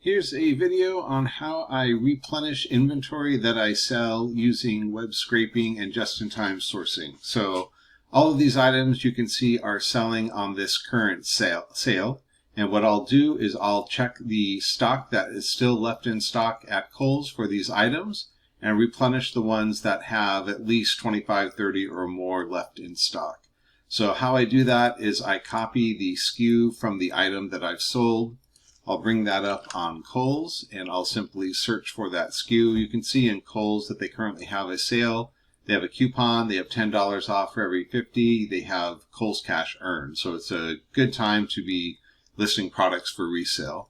Here's a video on how I replenish inventory that I sell using web scraping and just-in-time sourcing. So all of these items you can see are selling on this current sale. And what I'll do is I'll check the stock that is still left in stock at Kohl's for these items and replenish the ones that have at least 25, 30 or more left in stock. So how I do that is I copy the SKU from the item that I've sold. I'll bring that up on Kohl's and I'll simply search for that SKU. You can see in Kohl's that they currently have a sale. They have a coupon. They have $10 off for every 50. They have Kohl's Cash Earned. So it's a good time to be listing products for resale.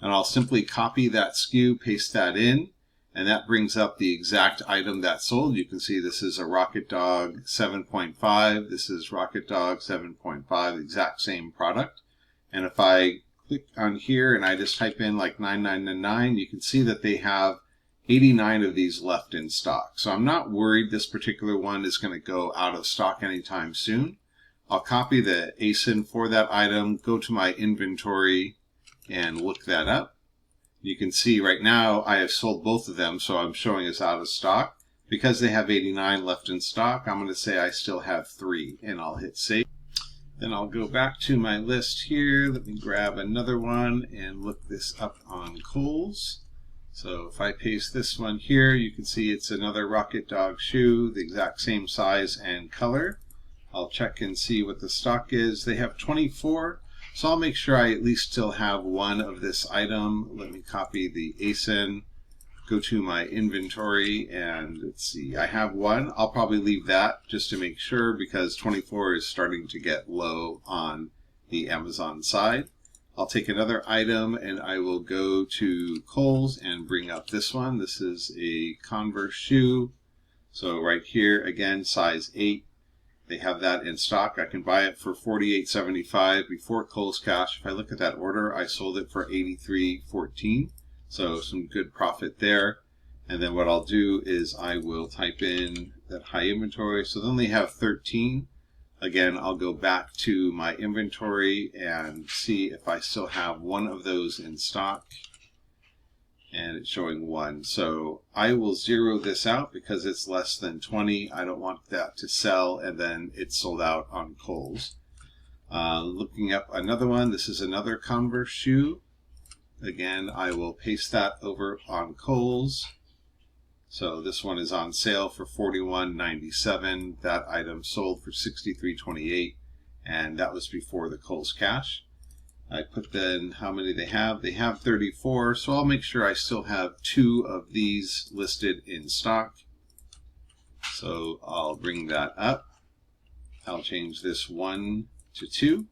And I'll simply copy that SKU, paste that in, and that brings up the exact item that's sold. You can see this is a Rocket Dog 7.5. This is Rocket Dog 7.5, the exact same product. And if I click on here and I just type in like 9999, you can see that they have 89 of these left in stock. So I'm not worried this particular one is going to go out of stock anytime soon. I'll copy the ASIN for that item, go to my inventory and look that up. You can see right now I have sold both of them, so I'm showing it's out of stock. Because they have 89 left in stock, I'm going to say I still have 3 and I'll hit save. Then I'll go back to my list here. Let me grab another one and look this up on Kohl's. So if I paste this one here, you can see it's another Rocket Dog shoe, the exact same size and color. I'll check and see what the stock is. They have 24, so I'll make sure I at least still have one of this item. Let me copy the ASIN, go to my inventory, and let's see, I have one. I'll probably leave that just to make sure because 24 is starting to get low on the Amazon side. I'll take another item and I will go to Kohl's and bring up this one. This is a Converse shoe. So right here, again, size 8. They have that in stock. I can buy it for $48.75 before Kohl's Cash. If I look at that order, I sold it for $83.14. So some good profit there. And then what I'll do is I will type in that high inventory. So then they have 13. Again, I'll go back to my inventory and see if I still have one of those in stock. And it's showing 1. So I will zero this out because it's less than 20. I don't want that to sell and then it's sold out on Kohl's. Looking up another one. This is another Converse shoe. Again, I will paste that over on Kohl's. So this one is on sale for $41.97. That item sold for $63.28, and that was before the Kohl's Cash. I put then how many they have. They have 34, so I'll make sure I still have 2 of these listed in stock. So I'll bring that up. I'll change this 1 to 2.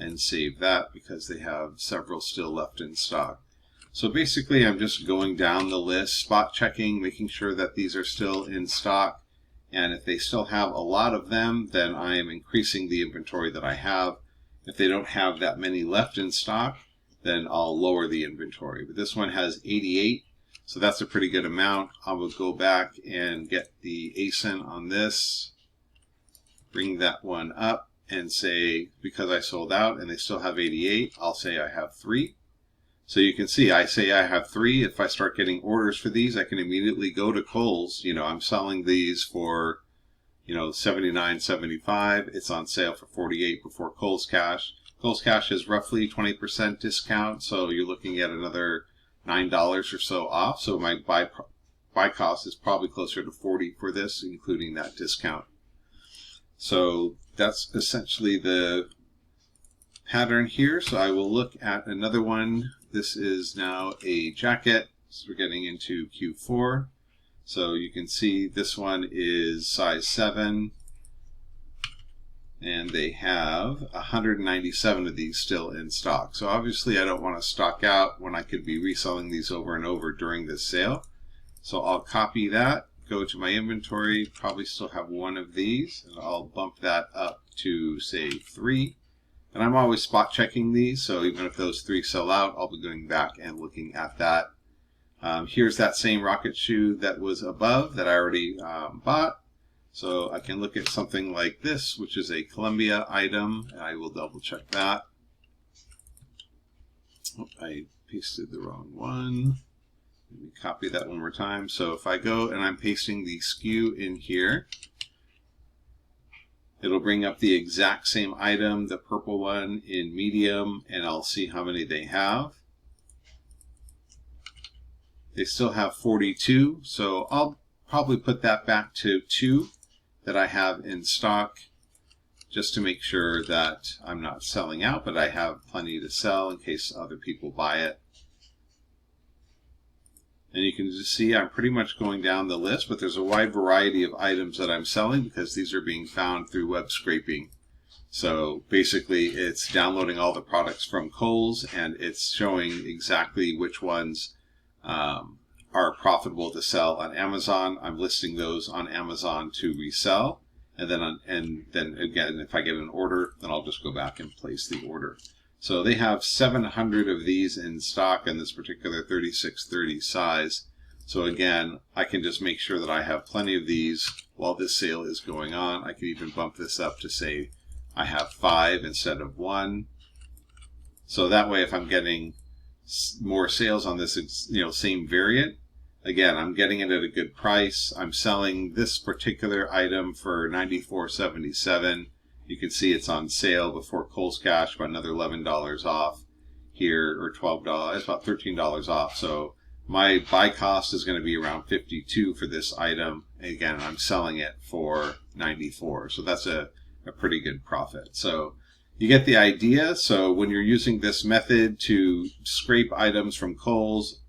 And save that because they have several still left in stock. So basically I'm just going down the list, spot checking, making sure that these are still in stock. And if they still have a lot of them, then I am increasing the inventory that I have. If they don't have that many left in stock, then I'll lower the inventory. But this one has 88, so that's a pretty good amount. I will go back and get the ASIN on this, bring that one up. And say, because I sold out and they still have 88, I'll say I have 3. So you can see I say I have 3. If I start getting orders for these, I can immediately go to Kohl's. You know, I'm selling these for, $79.75. It's on sale for $48 before Kohl's Cash. Kohl's Cash is roughly 20% discount, so you're looking at another $9 or so off. So my buy cost is probably closer to $40 for this, including that discount. So that's essentially the pattern here. So I will look at another one. This is now a jacket. So we're getting into Q4. So you can see this one is size 7. And they have 197 of these still in stock. So obviously I don't want to stock out when I could be reselling these over and over during this sale. So I'll copy that. Go to my inventory, probably still have 1 of these, and I'll bump that up to say 3. And I'm always spot checking these, so even if those 3 sell out, I'll be going back and looking at that. Here's that same rocket shoe that was above that I already bought. So I can look at something like this, which is a Columbia item, and I will double check that. I pasted the wrong one. Let me copy that one more time. So if I go and I'm pasting the SKU in here, it'll bring up the exact same item, the purple one in medium, and I'll see how many they have. They still have 42, so I'll probably put that back to 2 that I have in stock, just to make sure that I'm not selling out, but I have plenty to sell in case other people buy it. And you can just see I'm pretty much going down the list, but there's a wide variety of items that I'm selling because these are being found through web scraping. So basically it's downloading all the products from Kohl's and it's showing exactly which ones are profitable to sell on Amazon. I'm listing those on Amazon to resell. And then again, if I get an order, then I'll just go back and place the order. So they have 700 of these in stock in this particular 3630 size. So again, I can just make sure that I have plenty of these while this sale is going on. I can even bump this up to say I have 5 instead of 1. So that way, if I'm getting more sales on this, same variant, again, I'm getting it at a good price. I'm selling this particular item for $94.77. You can see it's on sale before Kohl's Cash by another $11 off here, or $12. It's about $13 off. So my buy cost is going to be around $52 for this item. And again, I'm selling it for $94. So that's a pretty good profit. So you get the idea. So when you're using this method to scrape items from Kohl's,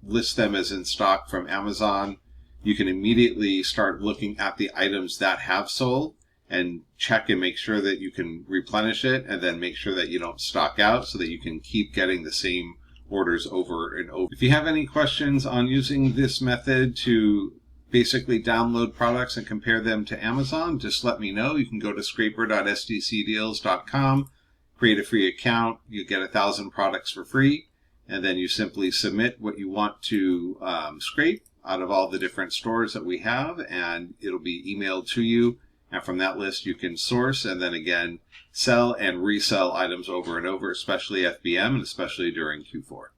list them as in stock from Amazon, you can immediately start looking at the items that have sold and check and make sure that you can replenish it, and then make sure that you don't stock out so that you can keep getting the same orders over and over. If you have any questions on using this method to basically download products and compare them to Amazon, just let me know. You can go to scraper.sdcdeals.com, create a free account, you get 1,000 products for free, and then you simply submit what you want to scrape out of all the different stores that we have, and it'll be emailed to you. And from that list, you can source and then again sell and resell items over and over, especially FBM and especially during Q4.